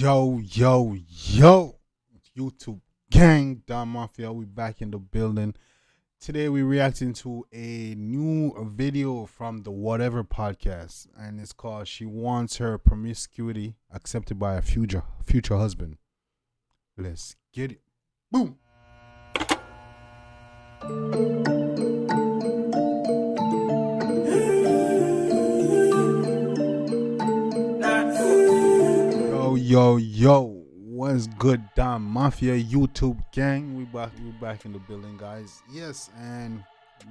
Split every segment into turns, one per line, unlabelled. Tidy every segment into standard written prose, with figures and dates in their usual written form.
Yo, YouTube gang, Don Mafia, we back in the building. Today we reacting to a new video from the Whatever podcast, and it's called "She Wants Her Promiscuity Accepted by a Future Husband." Let's get it. Boom. Yo, what's good, Don Mafia YouTube gang? We back in the building, guys. Yes, and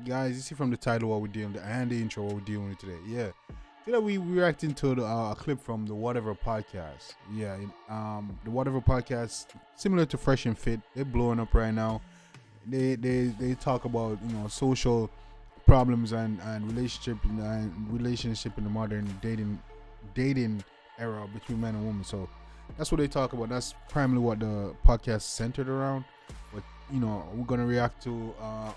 guys, you see from the title what we're doing and the intro what we're dealing with today. Yeah, today we reacting to a clip from the Whatever podcast. Yeah, the Whatever podcast, similar to Fresh and Fit, they're blowing up right now. They talk about social problems and relationship in the modern dating era between men and women. So that's what they talk about. That's primarily what the podcast is centered around. But we're gonna react to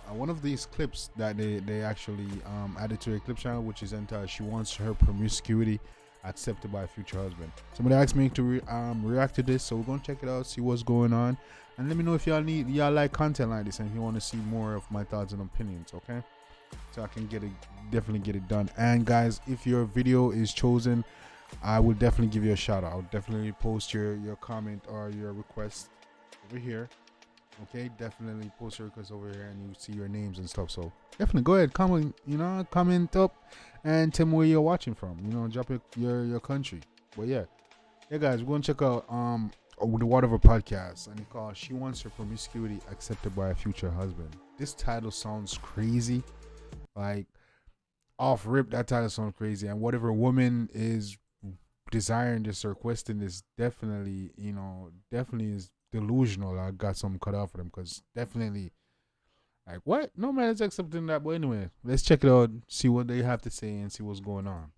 one of these clips that they actually added to a clip channel, which is entitled "She Wants Her Promiscuity Accepted by a Future Husband." Somebody asked me to react to this, so we're gonna check it out, see what's going on, and let me know if y'all like content like this and if you want to see more of my thoughts and opinions. Okay, so I can definitely get it done. And guys, if your video is chosen, I will definitely give you a shout out. I'll definitely post your comment or your request over here. Okay, definitely post your request over here and you see your names and stuff. So definitely go ahead, comment up and tell me where you're watching from. Drop your country. But yeah guys, we're gonna check out the Whatever podcast, and it's called "She Wants Her Promiscuity Accepted by a Future Husband." This title sounds crazy. Like off rip, that title sounds crazy. And whatever woman is desiring this or requesting this definitely is delusional. I got something cut off for them, because definitely, like, what? No man is accepting that. But anyway, let's check it out, see what they have to say and see what's going on.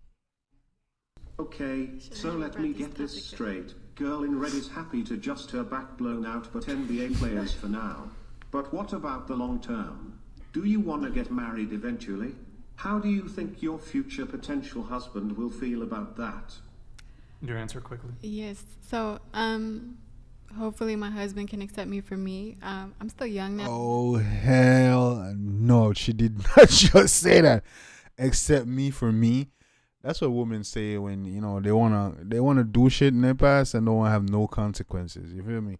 Okay, so let me get this straight. Girl in red is happy to just her back blown out but NBA players for now. But what about the long term? Do you want to get married eventually? How do you think your future potential husband will feel about that?
Your answer quickly.
Yes. So, hopefully my husband can accept me for me. I'm still young now.
Oh hell no! She did not just say that. Accept me for me. That's what women say when they wanna do shit in their past and don't wanna have no consequences. You feel me?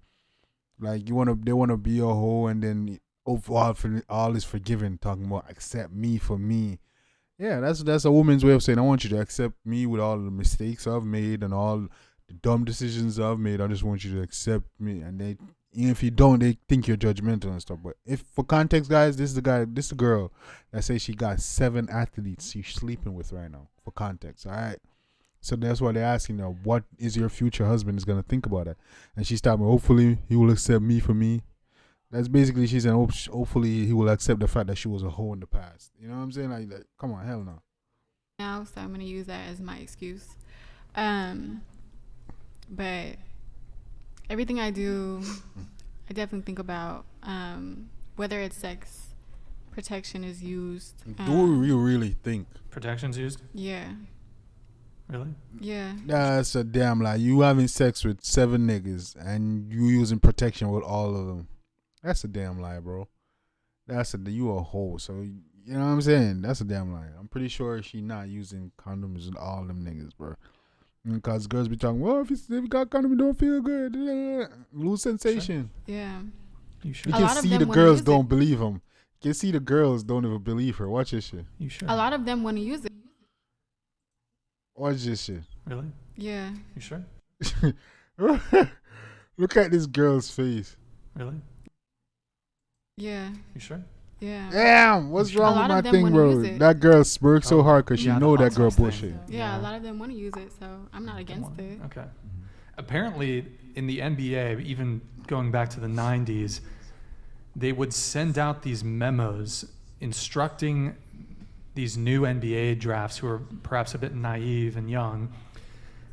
Like they wanna be a hoe, and then all is forgiven. Talking about accept me for me. Yeah, that's a woman's way of saying I want you to accept me with all the mistakes I've made and all the dumb decisions I've made. I just want you to accept me. And if you don't, they think you're judgmental and stuff. But if for context, guys, this is the girl that says she got 7 athletes she's sleeping with right now. For context, all right. So that's why they're asking her, what is your future husband is gonna think about it? And she's talking, hopefully he will accept me for me. That's basically, she's saying hopefully he will accept the fact that she was a hoe in the past. You know what I'm saying? Like come on, hell no.
Now, so I'm gonna use that as my excuse. But everything I do, I definitely think about whether it's sex protection is used.
Do you really think
Protection's used?
Yeah.
Really?
Yeah.
That's a damn lie. You having sex with 7 niggas and you using protection with all of them. That's a damn lie, bro. You a hoe. So you know what I'm saying? That's a damn lie. I'm pretty sure she not using condoms with all them niggas, bro. Because girls be talking, well, if you got condoms, you don't feel good. Lose sensation.
Sure. Yeah.
You sure?
You can see the girls don't believe them. You can see the girls don't even believe her. Watch this shit.
You sure?
A lot of them want to use it.
Watch this shit.
Really?
Yeah.
You sure?
Look at this girl's face.
Really?
Yeah.
You sure?
Yeah.
Damn, what's wrong with my thing, bro? That girl smirks so hard because she know that girl bullshit.
Yeah, a lot of them want to use it, so I'm not against it.
Okay. Apparently, in the NBA, even going back to the 90s, they would send out these memos instructing these new NBA drafts who are perhaps a bit naive and young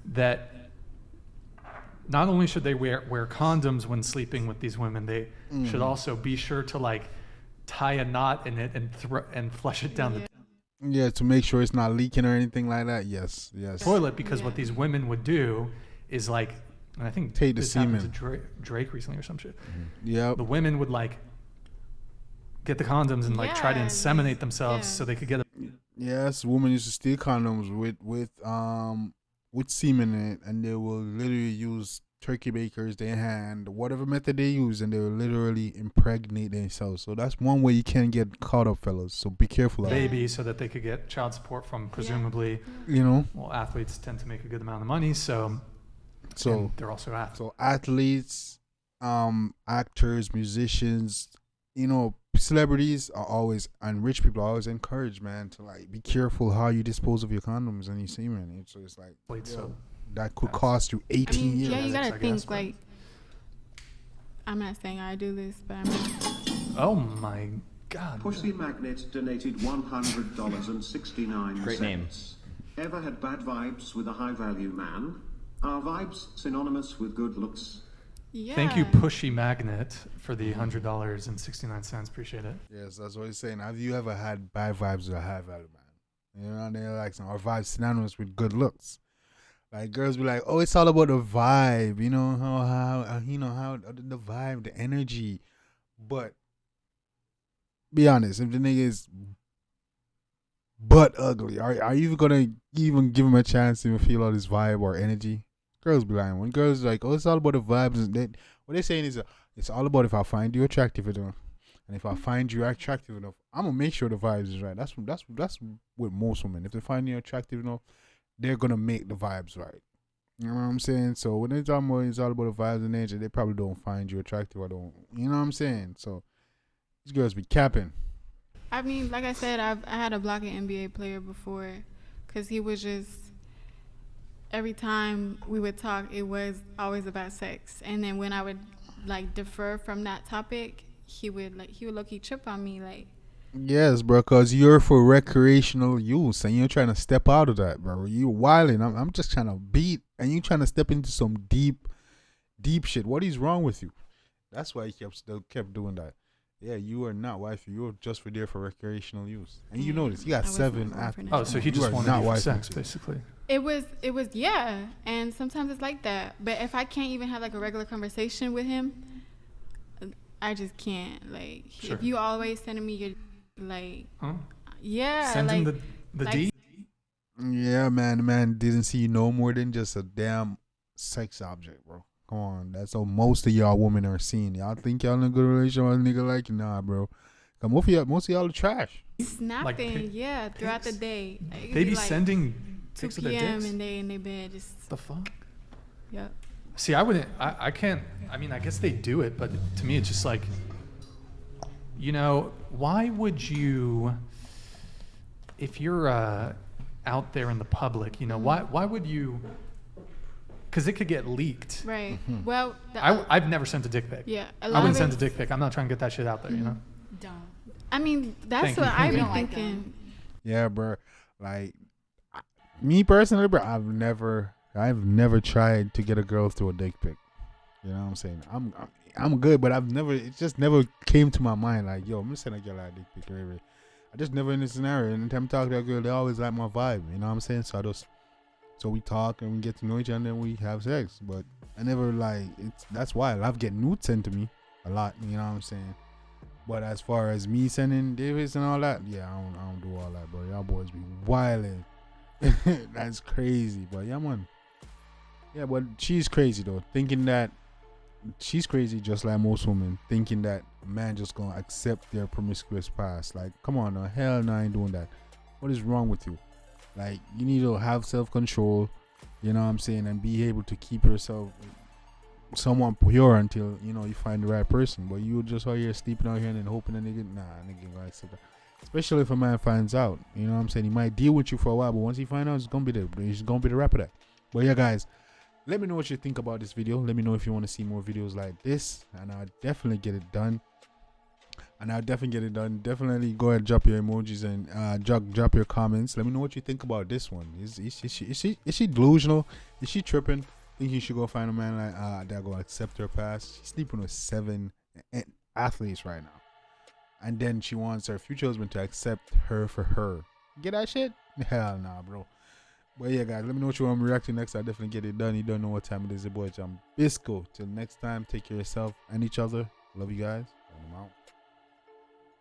that not only should they wear condoms when sleeping with these women, they should also be sure to tie a knot in it and flush it down the
Yeah, to make sure it's not leaking or anything like that. Yes.
toilet, because what these women would do is And I think
Take the
this happened to
semen.
Drake recently or some shit.
Yep.
The women would like get the condoms and like try to
Yeah,
inseminate themselves
yeah.
so they could get a
Yes, women used to steal condoms with semen in it, and they will literally use turkey bakers, their hand, whatever method they use, and they will literally impregnate themselves. So that's one way you can get caught up, fellas. So be careful. Out there.
baby so that they could get child support from presumably.
You know.
Well, athletes tend to make a good amount of money, so and they're also athletes.
So athletes, actors, musicians, you know, celebrities are always, and rich people are always encouraged, man, to like be careful how you dispose of your condoms and your semen. So it's like,
So
that could
that's-
cost you 18
I mean,
years.
yeah, you gotta
I guess,
think
but-
like. I'm not saying I do this, but I mean,
oh my god.
Pussy Magnet donated $100.69.
Great name.
Ever had bad vibes with a high value man? Are vibes synonymous with good looks?
yeah.
Thank you, Pushy Magnet, for the $100.69. Appreciate it.
Yes, that's what he's saying. Have you ever had bad vibes with a high value man? You know, and they're like, or vibes synonymous with good looks. Like girls be like, oh, it's all about the vibe, you know, how you know how the vibe, the energy. But be honest, if the nigga is butt ugly, are you gonna even give him a chance to even feel all this vibe or energy? Girls be lying. When girls are like, oh, it's all about the vibes, and what they're saying is, it's all about if I find you attractive enough, and if I find you attractive enough, I'm gonna make sure the vibes is right. That's with most women. If they find you attractive enough, they're gonna make the vibes right. You know what I'm saying? So when they're talking about it's all about the vibes and nature, they probably don't find you attractive or don't. You know what I'm saying? So these girls be capping.
I mean, like I said, I had a block an NBA player before, cause he was just every time we would talk, it was always about sex, and then when I would like defer from that topic, he would low-key trip on me like.
Yes, bro, cause you're for recreational use and you're trying to step out of that, bro. You wilding. I'm just trying to beat, and you trying to step into some deep shit. What is wrong with you? That's why he kept doing that. Yeah, you are not wifey. You're just there for recreational use, and you notice you got
I wasn't
7
born
after.
for that.
Oh, so he
You
just
are
wanted
not
you for
wifey.
sex, basically.
It was yeah, and sometimes it's like that. But if I can't even have like a regular conversation with him, I just can't. Like
Sure.
if you always sending me your like,
Huh?
yeah,
Send
like
him the
like-
D.
Yeah, man. The man didn't see you no more than just a damn sex object, bro. Come on, that's all most of y'all women are seeing. Y'all think y'all in a good relationship with a nigga like you? Nah, bro. Cause most of y'all are trash.
snapping,
pic-
yeah, throughout the day. Like, it
They
could
be
like
sending
2
pics of their
p.m.
dicks.
and they in their bed just
The fuck?
yep.
See, I wouldn't. I can't. I mean, I guess they do it, but to me, it's just like, you know, why would you, if you're out there in the public, you know, why would you? Because it could get leaked.
Right. Well,
I've never sent a dick pic.
yeah, a
I
lot
wouldn't
of
send a
it-
dick pic. I'm not trying to get that shit out there, you know.
Don't.
I mean, that's
Thank
what
you.
I
We
be
don't like
thinking.
Yeah, bro. Like me personally, bro, I've never tried to get a girl through a dick pic. You know what I'm saying? I'm good, but it just never came to my mind like, yo, I'm gonna send a girl a dick pic or whatever. I just never in this scenario. And anytime I talk to a girl, they always like my vibe. You know what I'm saying? So we talk and we get to know each other and then we have sex. But I never that's why I love getting nudes sent to me a lot. You know what I'm saying? But as far as me sending Davis and all that, yeah, I don't do all that, bro. Y'all boys be wildin'. That's crazy, but yeah, man. Yeah, but she's crazy though. Thinking that she's crazy, just like most women, thinking that a man just gonna accept their promiscuous past. Like, come on, no, hell no, I ain't doing that. What is wrong with you? Like, you need to have self-control. You know what I'm saying, and be able to keep yourself somewhat pure until you find the right person. But you just out here sleeping out here and then hoping a nigga gonna accept that. Especially if a man finds out, you know what I'm saying. He might deal with you for a while, but once he finds out, he's gonna be the rap of that. But yeah, guys, let me know what you think about this video. Let me know if you want to see more videos like this, and I'll definitely get it done. Definitely go ahead and drop your emojis and drop your comments. Let me know what you think about this one. Is she delusional? Is she tripping? Think you should go find a man like that go accept her past? She's sleeping with 7 athletes right now, and then she wants her future husband to accept her for her. Get that shit? Hell nah, bro. But yeah, guys, let me know what you want me to react to next. I definitely get it done. You don't know what time it is. Your boy Jambisco. Till next time, take care of yourself and each other. Love you guys.